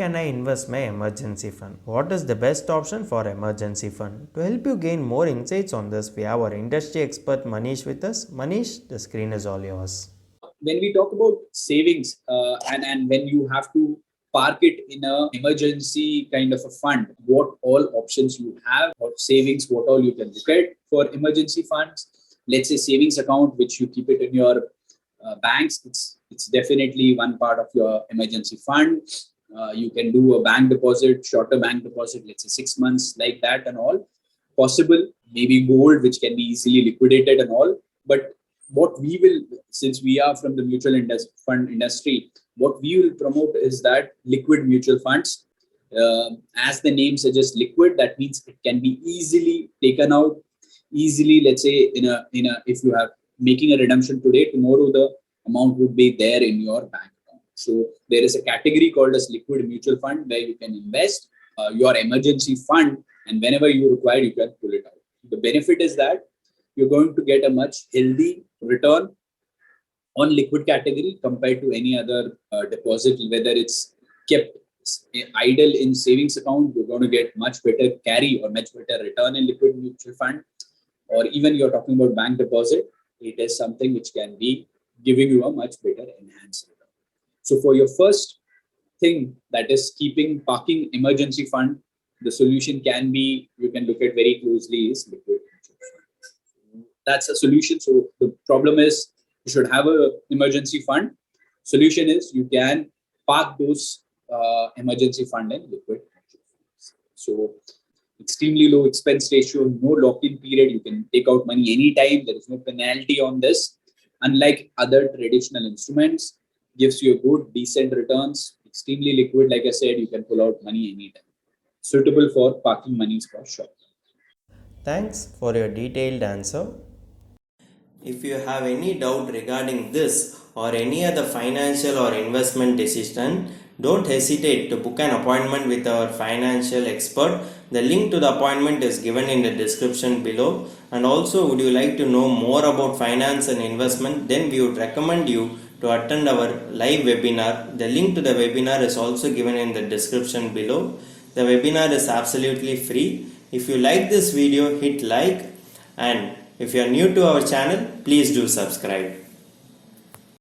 can I invest my emergency fund? What is the best option for emergency fund? To help you gain more insights on this, we have our industry expert Manish with us. Manish, the screen is all yours. When we talk about savings and when you have to park it in a emergency kind of a fund, what all options you have, or savings, what all you can look at for emergency funds. Let's say savings account, which you keep it in your banks, it's definitely one part of your emergency fund. You can do a bank deposit, shorter bank deposit, let's say 6 months, like that and all possible. Maybe gold, which can be easily liquidated and all. But what we will, since we are from the fund industry, what we will promote is that liquid mutual funds. As the name suggests, liquid, that means it can be easily taken out, easily, let's say if you have making a redemption today, tomorrow the amount would be there in your bank account. So there is a category called as liquid mutual fund where you can invest your emergency fund, and whenever you require, you can pull it out. The benefit is that you're going to get a much healthy return on liquid category compared to any other deposit, whether it's kept idle in savings account. You're going to get much better carry or much better return in liquid mutual fund, or even you're talking about bank deposit. It is something which can be giving you a much better enhanced return. So for your first thing, that is parking emergency fund, the solution can be, you can look at very closely, is liquid mutual fund. That's a solution. So the problem is you should have a emergency fund. Solution is you can park those emergency fund in liquid mutual funds. So extremely low expense ratio, no lock-in period. You can take out money anytime. There is no penalty on this. Unlike other traditional instruments, gives you a good, decent returns. Extremely liquid, like I said, you can pull out money anytime. Suitable for parking monies for shop. Thanks for your detailed answer. If you have any doubt regarding this or any other financial or investment decision, don't hesitate to book an appointment with our financial expert. The link to the appointment is given in the description below. And also, would you like to know more about finance and investment? Then we would recommend you to attend our live webinar. The link to the webinar is also given in the description below. The webinar is absolutely free. If you like this video, hit like, and if you are new to our channel, please do subscribe.